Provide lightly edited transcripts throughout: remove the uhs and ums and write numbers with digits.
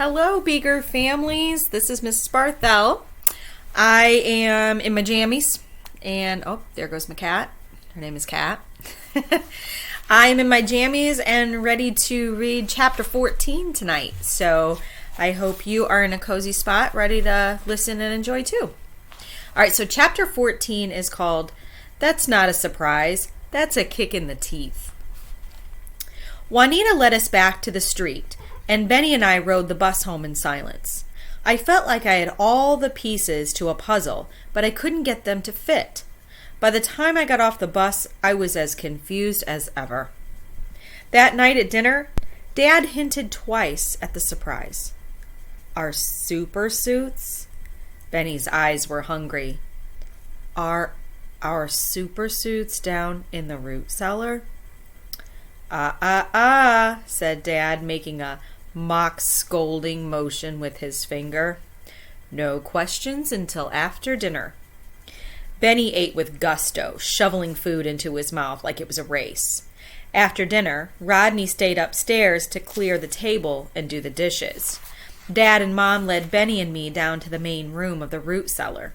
Hello, Beaker families. This is Mrs. Barthel. I am in my jammies, and there goes my cat. Her name is Cat. I am in my jammies and ready to read chapter 14 tonight. So I hope you are in a cozy spot, ready to listen and enjoy too. All right, so chapter 14 is called "That's Not a Surprise, That's a Kick in the Teeth." Juanita led us back to the street, and Benny and I rode the bus home in silence. I felt like I had all the pieces to a puzzle, but I couldn't get them to fit. By the time I got off the bus, I was as confused as ever. That night at dinner, Dad hinted twice at the surprise. Our super suits? Benny's eyes were hungry. Are our super suits down in the root cellar? Said Dad, making a mock scolding motion with his finger. No questions until after dinner. Benny ate with gusto, shoveling food into his mouth like it was a race. After dinner, Rodney stayed upstairs to clear the table and do the dishes. Dad and Mom led Benny and me down to the main room of the root cellar.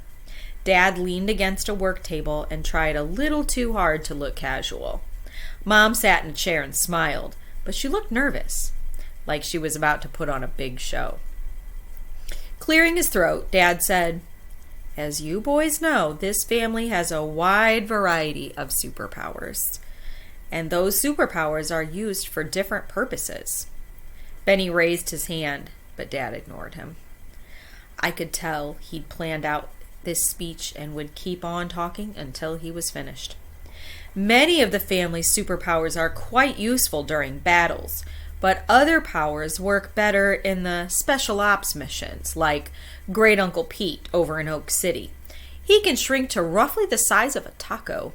Dad leaned against a work table and tried a little too hard to look casual. Mom sat in a chair and smiled, but she looked nervous, like she was about to put on a big show. Clearing his throat, Dad said, "As you boys know, this family has a wide variety of superpowers, and those superpowers are used for different purposes." Benny raised his hand, but Dad ignored him. I could tell he'd planned out this speech and would keep on talking until he was finished. Many of the family's superpowers are quite useful during battles, but other powers work better in the special ops missions, like Great Uncle Pete over in Oak City. He can shrink to roughly the size of a taco.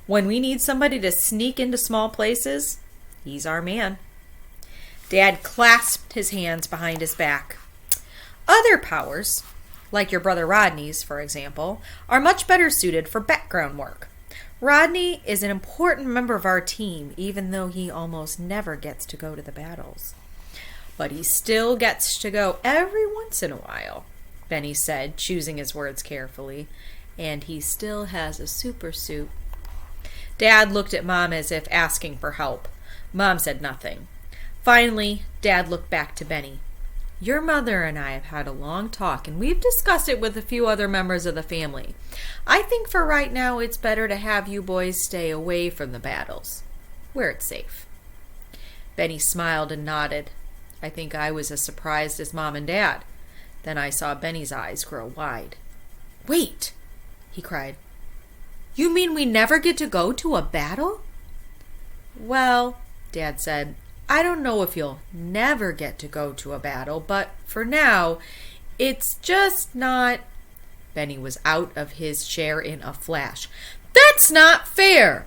When we need somebody to sneak into small places, he's our man. Dad clasped his hands behind his back. Other powers, like your brother Rodney's, for example, are much better suited for background work. Rodney is an important member of our team, even though he almost never gets to go to the battles. But he still gets to go every once in a while, Benny said, choosing his words carefully. And he still has a super suit. Dad looked at Mom as if asking for help. Mom said nothing. Finally, Dad looked back to Benny. "Your mother and I have had a long talk, and we've discussed it with a few other members of the family. I think for right now it's better to have you boys stay away from the battles, where it's safe." Benny smiled and nodded. I think I was as surprised as Mom and Dad. Then I saw Benny's eyes grow wide. "Wait!" he cried. "You mean we never get to go to a battle?" "Well," Dad said, "I don't know if you'll never get to go to a battle, but for now, it's just not..." Benny was out of his chair in a flash. "That's not fair!"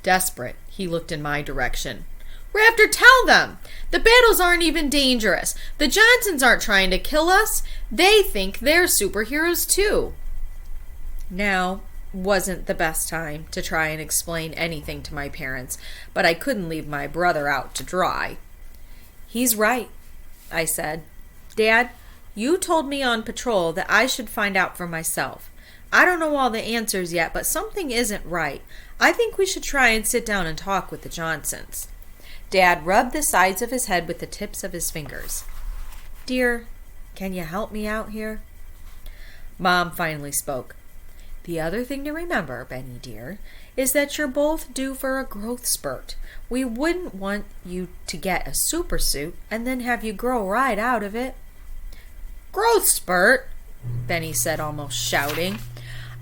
Desperate, he looked in my direction. "Raptor, tell them! The battles aren't even dangerous. The Johnsons aren't trying to kill us. They think they're superheroes too." Now wasn't the best time to try and explain anything to my parents, but I couldn't leave my brother out to dry. "He's right," I said. "Dad, you told me on patrol that I should find out for myself. I don't know all the answers yet, but something isn't right. I think we should try and sit down and talk with the Johnsons." Dad rubbed the sides of his head with the tips of his fingers. "Dear, can you help me out here?" Mom finally spoke. "The other thing to remember, Benny dear, is that you're both due for a growth spurt. We wouldn't want you to get a super suit and then have you grow right out of it." "Growth spurt?" Benny said, almost shouting.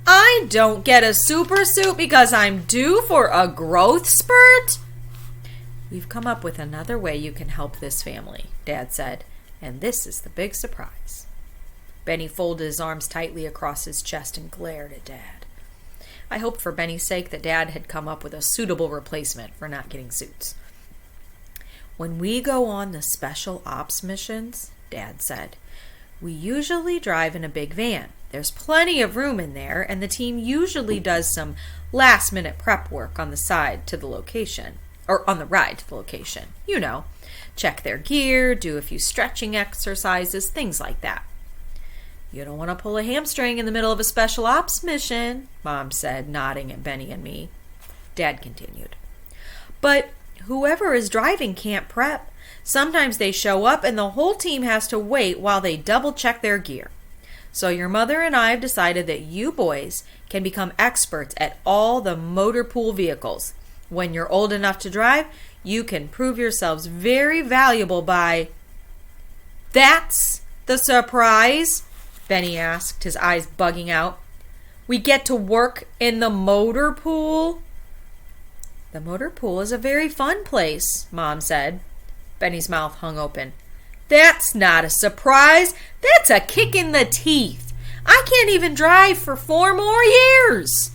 "I don't get a super suit because I'm due for a growth spurt?" "We've come up with another way you can help this family," Dad said, "and this is the big surprise." Benny folded his arms tightly across his chest and glared at Dad. I hoped for Benny's sake that Dad had come up with a suitable replacement for not getting suits. "When we go on the special ops missions," Dad said, "we usually drive in a big van. There's plenty of room in there, and the team usually does some last-minute prep work on the side to the location. or on the ride to the location. You know, check their gear, do a few stretching exercises, things like that. You don't want to pull a hamstring in the middle of a special ops mission, Mom said, nodding at Benny and me. Dad continued. But whoever is driving can't prep. Sometimes they show up and the whole team has to wait while they double check their gear. So your mother and I have decided that you boys can become experts at all the motor pool vehicles. When you're old enough to drive, you can prove yourselves very valuable by... That's the surprise? Benny asked, his eyes bugging out. We get to work in the motor pool? The motor pool is a very fun place, Mom said. Benny's mouth hung open. That's not a surprise. That's a kick in the teeth. I can't even drive for 4 more years.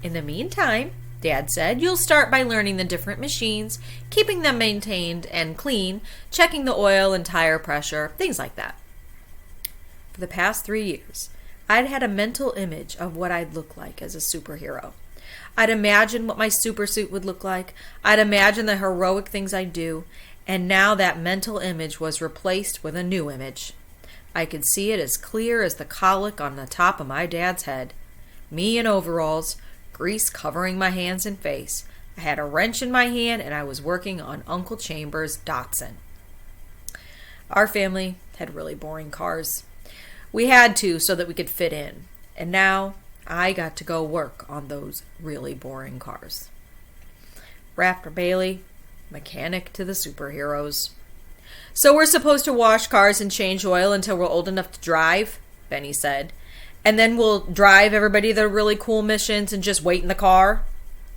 In the meantime, Dad said, you'll start by learning the different machines, keeping them maintained and clean, checking the oil and tire pressure, things like that. For the past 3 years, I'd had a mental image of what I'd look like as a superhero. I'd imagine what my super suit would look like. I'd imagine the heroic things I'd do. And now that mental image was replaced with a new image. I could see it as clear as the colic on the top of my dad's head. Me in overalls, grease covering my hands and face. I had a wrench in my hand and I was working on Uncle Chambers' Datsun. Our family had really boring cars. We had to so that we could fit in. And now I got to go work on those really boring cars. Rafter Bailey, mechanic to the superheroes. So we're supposed to wash cars and change oil until we're old enough to drive, Benny said. And then we'll drive everybody to the really cool missions and just wait in the car?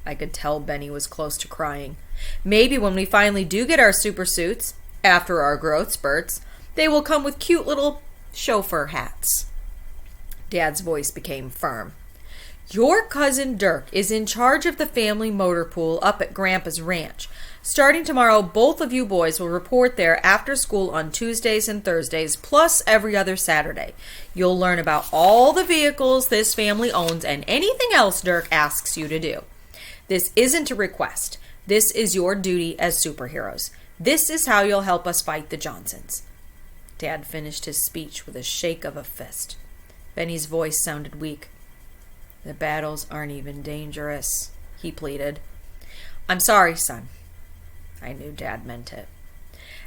I could tell Benny was close to crying. Maybe when we finally do get our super suits, after our growth spurts, they will come with cute little chauffeur hats. Dad's voice became firm. Your cousin Dirk is in charge of the family motor pool up at Grandpa's ranch. Starting tomorrow, both of you boys will report there after school on Tuesdays and Thursdays, plus every other Saturday. You'll learn about all the vehicles this family owns and anything else Dirk asks you to do. This isn't a request. This is your duty as superheroes. This is how you'll help us fight the Johnsons. Dad finished his speech with a shake of a fist. Benny's voice sounded weak. The battles aren't even dangerous, he pleaded. I'm sorry, son. I knew Dad meant it.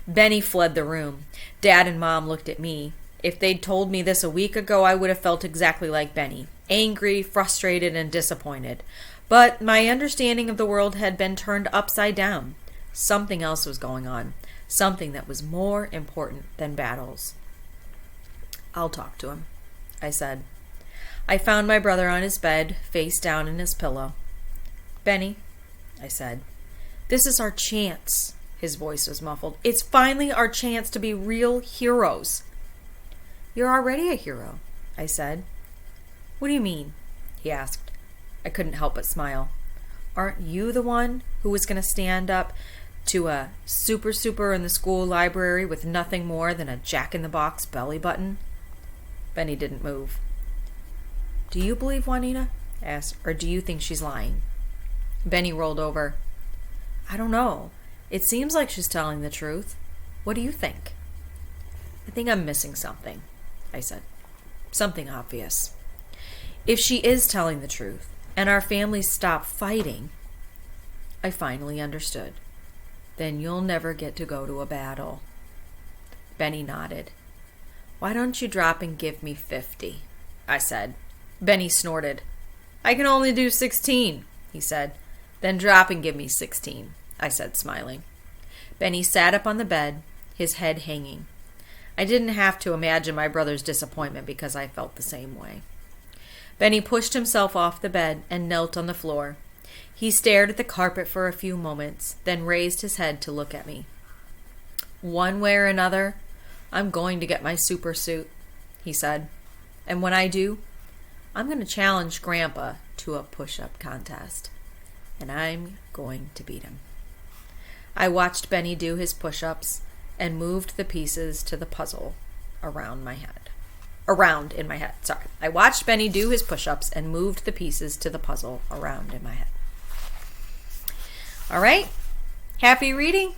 Benny fled the room. Dad and Mom looked at me. If they'd told me this a week ago, I would have felt exactly like Benny, angry, frustrated, and disappointed. But my understanding of the world had been turned upside down. Something else was going on, something that was more important than battles. I'll talk to him, I said. I found my brother on his bed, face down in his pillow. Benny, I said, this is our chance. His voice was muffled. It's finally our chance to be real heroes. You're already a hero, I said. What do you mean? He asked. I couldn't help but smile. Aren't you the one who was going to stand up to a super in the school library with nothing more than a jack-in-the-box belly button? Benny didn't move. Do you believe Juanita? Asked, or do you think she's lying? Benny rolled over. I don't know. It seems like she's telling the truth. What do you think? I think I'm missing something, I said. Something obvious. If she is telling the truth, and our families stop fighting, I finally understood. Then you'll never get to go to a battle. Benny nodded. Why don't you drop and give me 50? I said. Benny snorted. I can only do 16, he said. Then drop and give me 16, I said, smiling. Benny sat up on the bed, his head hanging. I didn't have to imagine my brother's disappointment because I felt the same way. Benny pushed himself off the bed and knelt on the floor. He stared at the carpet for a few moments, then raised his head to look at me. One way or another, I'm going to get my super suit, he said. And when I do, I'm going to challenge Grandpa to a push-up contest. And I'm going to beat him. I watched Benny do his push-ups and moved the pieces to the puzzle around in my head. I watched Benny do his push-ups and moved the pieces to the puzzle around in my head. All right, Happy reading!